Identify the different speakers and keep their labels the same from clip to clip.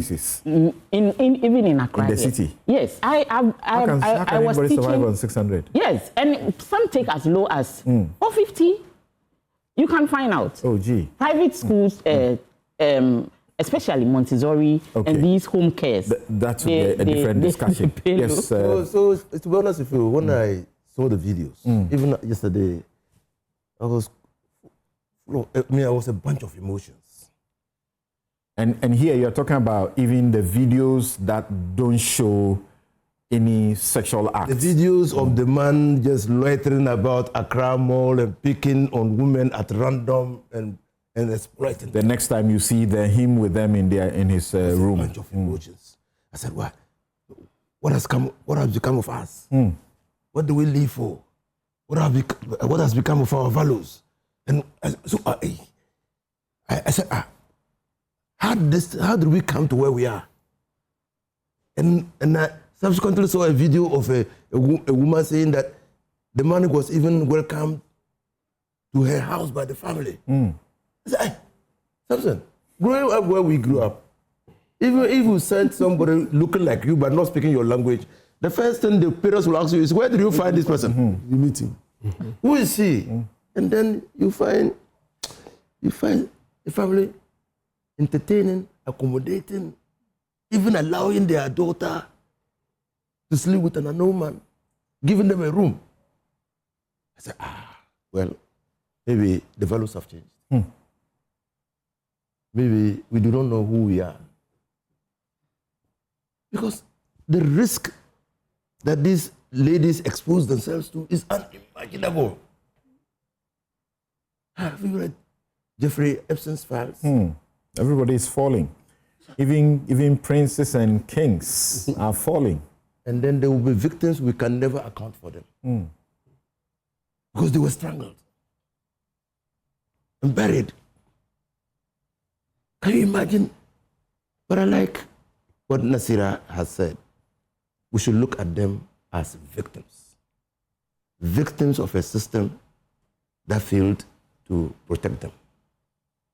Speaker 1: places.
Speaker 2: Even in Accra.
Speaker 1: In the city.
Speaker 2: Yes, I was
Speaker 1: anybody
Speaker 2: teaching.
Speaker 1: Survive on 600?
Speaker 2: Yes, and some take as low as 450. You can find out.
Speaker 1: Oh, gee.
Speaker 2: Private schools, especially Montessori and these home cares.
Speaker 1: That's a different discussion. Yes.
Speaker 3: So to be honest with you, when I saw the videos, even yesterday, I was a bunch of emotions.
Speaker 1: And here you're talking about even the videos that don't show any sexual acts.
Speaker 3: The videos of the man just loitering about Accra Mall and picking on women at random and exploiting.
Speaker 1: The next time you see him with them in his room.
Speaker 3: A bunch of emotions. I said, what has become of us? What do we live for? What has become of our values? And so I said, how did we come to where we are? And I subsequently saw a video of a woman saying that the man was even welcomed to her house by the family. I said, Samson, growing up where we grew up, even if you send somebody looking like you but not speaking your language, the first thing the parents will ask you is, where did you find this person?
Speaker 4: You meet him.
Speaker 3: Who is he? And then you find a family entertaining, accommodating, even allowing their daughter to sleep with an unknown man, giving them a room. I said, well, maybe the values have changed. Maybe we do not know who we are. Because the risk that these ladies expose themselves to is unimaginable. Have you read Jeffrey Epstein's files?
Speaker 1: Everybody is falling. Even princes and kings are falling.
Speaker 3: And then there will be victims, we can never account for them. Because they were strangled and buried. Can you imagine? But I like what Nasira has said. We should look at them as victims. Victims of a system that failed to protect them.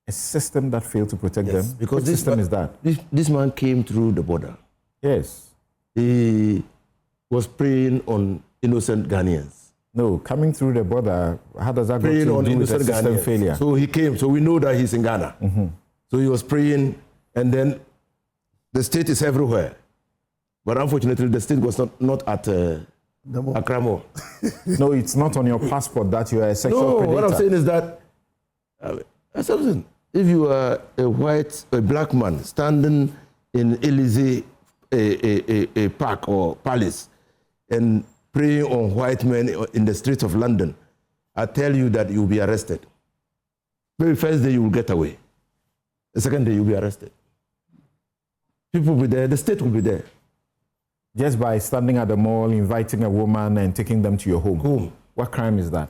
Speaker 1: A system that failed to protect them?
Speaker 3: Because
Speaker 1: Which system is that?
Speaker 3: This man came through the border.
Speaker 1: Yes.
Speaker 3: He was preying on innocent Ghanaians.
Speaker 1: No, coming through the border, how does that
Speaker 3: Preying
Speaker 1: go
Speaker 3: on
Speaker 1: to do with the
Speaker 3: innocent
Speaker 1: system
Speaker 3: Ghanaians.
Speaker 1: failure?
Speaker 3: So he came, so we know that he's in Ghana. So he was praying, and then the state is everywhere. But unfortunately, the state was not at Accra Mall.
Speaker 1: No, it's not on your passport that you are a sexual predator.
Speaker 3: What I'm saying is that, if you are a black man standing in Élysée a park or palace and preying on white men in the streets of London, I tell you that you'll be arrested. Maybe first day you will get away. The second day you'll be arrested. People will be there, the state will be there.
Speaker 1: Just by standing at the mall, inviting a woman and taking them to your home. What crime is that?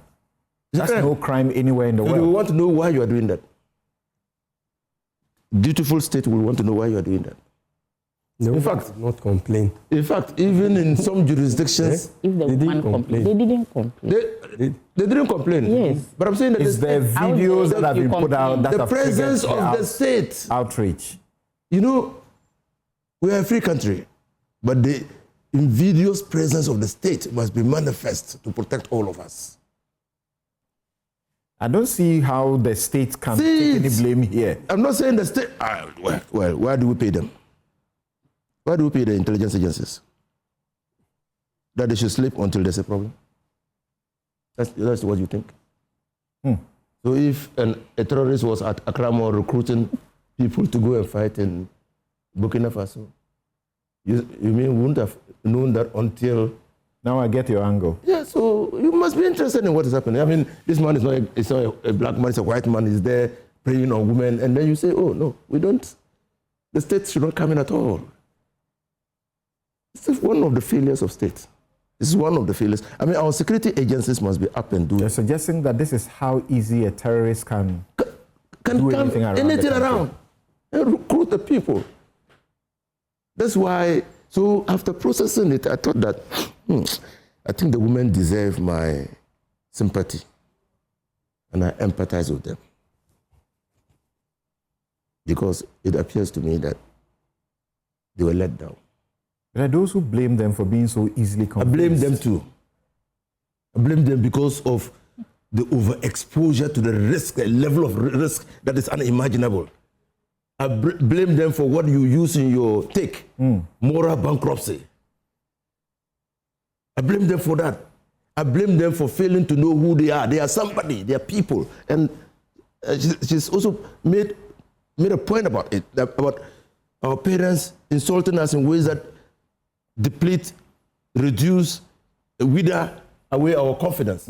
Speaker 1: That's no crime anywhere in the world.
Speaker 3: We want to know why you are doing that. Beautiful state will want to know why you are doing that.
Speaker 4: No,
Speaker 3: in fact,
Speaker 4: not complain.
Speaker 3: In fact, even in some jurisdictions,
Speaker 2: If the woman complained, they didn't complain.
Speaker 3: They didn't complain.
Speaker 2: Yes.
Speaker 3: But I'm saying that
Speaker 1: It's the videos that have been put out that
Speaker 3: the
Speaker 1: have
Speaker 3: presence
Speaker 1: triggered
Speaker 3: of the state.
Speaker 1: Outrage.
Speaker 3: You know, we are a free country, but the invidious presence of the state must be manifest to protect all of us.
Speaker 1: I don't see how the state can take any blame here.
Speaker 3: I'm not saying the state. Well, why do we pay them? Why do we pay the intelligence agencies? That they should sleep until there's a problem? That's what you think? So if a terrorist was at Accra Mall recruiting people to go and fight in Burkina Faso, you mean we wouldn't have known that until...
Speaker 1: Now I get your angle.
Speaker 3: Yeah, so you must be interested in what is happening. I mean, this man is not a black man, it's a white man, he's there preying on women, and then you say, oh, no, we don't, the state should not come in at all. This is one of the failures of state. This is one of the failures. I mean, our security agencies must be up and doing.
Speaker 1: You're suggesting that this is how easy a terrorist can do anything around
Speaker 3: and recruit the people. That's why, so after processing it, I thought that, I think the women deserve my sympathy. And I empathize with them. Because it appears to me that they were let down.
Speaker 1: There are those who blame them for being so easily
Speaker 3: I
Speaker 1: convinced.
Speaker 3: blame them too. I blame them because of the overexposure to the risk, the level of risk that is unimaginable. I blame them for what you use in your take, moral bankruptcy. I blame them for that. I blame them for failing to know who they are. They are somebody, they are people. And she's also made a point about it, about our parents insulting us in ways that deplete, reduce, wither away our confidence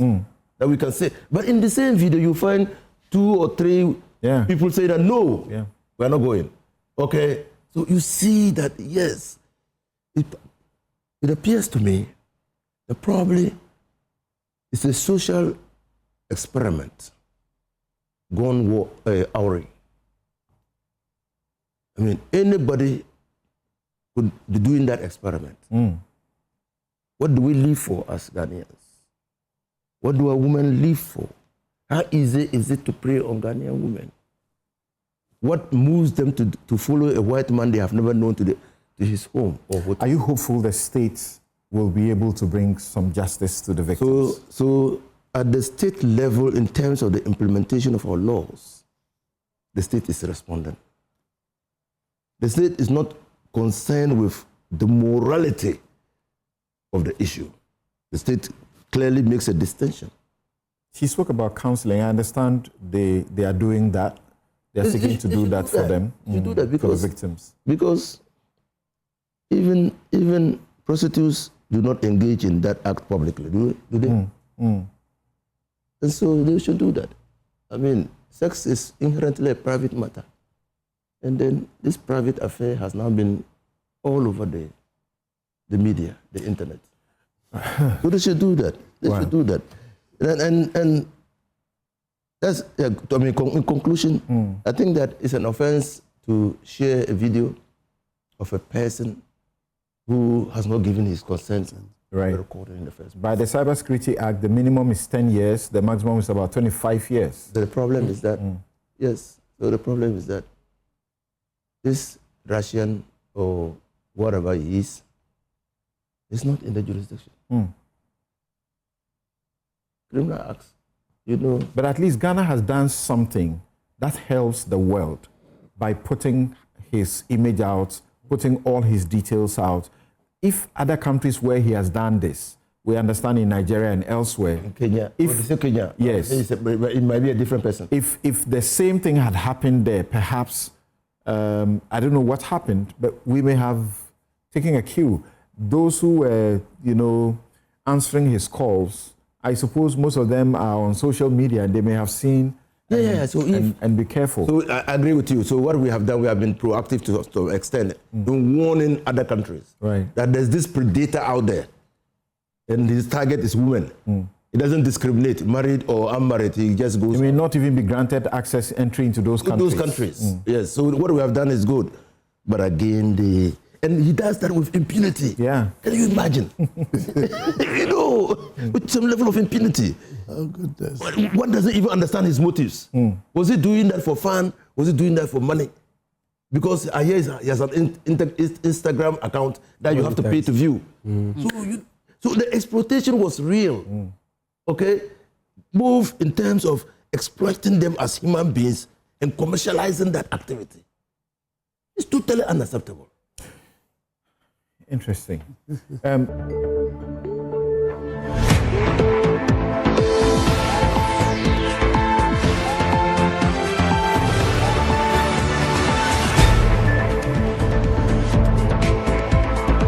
Speaker 3: that we can say. But in the same video, you find 2 or 3 people say that no, we're not going. Okay, so you see that yes, it appears to me that probably it's a social experiment gone awry. I mean, anybody could be doing that experiment. What do we live for as Ghanaians? What do a woman live for? How easy is it to prey on Ghanaian women? What moves them to follow a white man they have never known to his home?
Speaker 1: Are you hopeful the state will be able to bring some justice to the victims?
Speaker 3: So at the state level, in terms of the implementation of our laws, the state is responding. The state is not concerned with the morality of the issue. The state clearly makes a distinction.
Speaker 1: She spoke about counseling. I understand they are doing that. They are seeking to do that for them.
Speaker 3: You do that because,
Speaker 1: for the victims.
Speaker 3: Because even prostitutes do not engage in that act publicly, do they? And so they should do that. I mean, sex is inherently a private matter. And then this private affair has now been all over the media, the internet. So they should do that. They should do that. And that's, I mean, in conclusion, I think that it's an offense to share a video of a person who has not given his consent to be recorded in the first place.
Speaker 1: By the Cybersecurity Act, the minimum is 10 years, the maximum is about 25 years.
Speaker 3: The problem is that, yes, so the problem is that this Russian or whatever he is not in the jurisdiction. Criminal acts, you know.
Speaker 1: But at least Ghana has done something that helps the world by putting his image out, putting all his details out. If other countries where he has done this, we understand in Nigeria and elsewhere.
Speaker 3: In Kenya. Kenya.
Speaker 1: Yes.
Speaker 3: It might be a different person.
Speaker 1: If the same thing had happened there, perhaps, I don't know what happened, but we may have taken a cue. Those who were, answering his calls, I suppose most of them are on social media and they may have seen and be careful.
Speaker 3: So I agree with you. So what we have done, we have been proactive to extend in warning other countries that there's this predator out there and his target is women. He doesn't discriminate, married or unmarried. He just goes.
Speaker 1: He may not even be granted access entry into those countries.
Speaker 3: Yes. So what we have done is good. But again, and he does that with impunity.
Speaker 1: Yeah.
Speaker 3: Can you imagine? With some level of impunity.
Speaker 4: Oh, goodness.
Speaker 3: One doesn't even understand his motives. Was he doing that for fun? Was he doing that for money? Because I hear he has an Instagram account that you have to pay to view. So the exploitation was real. Okay? Move in terms of exploiting them as human beings and commercializing that activity. It's totally unacceptable.
Speaker 1: Interesting.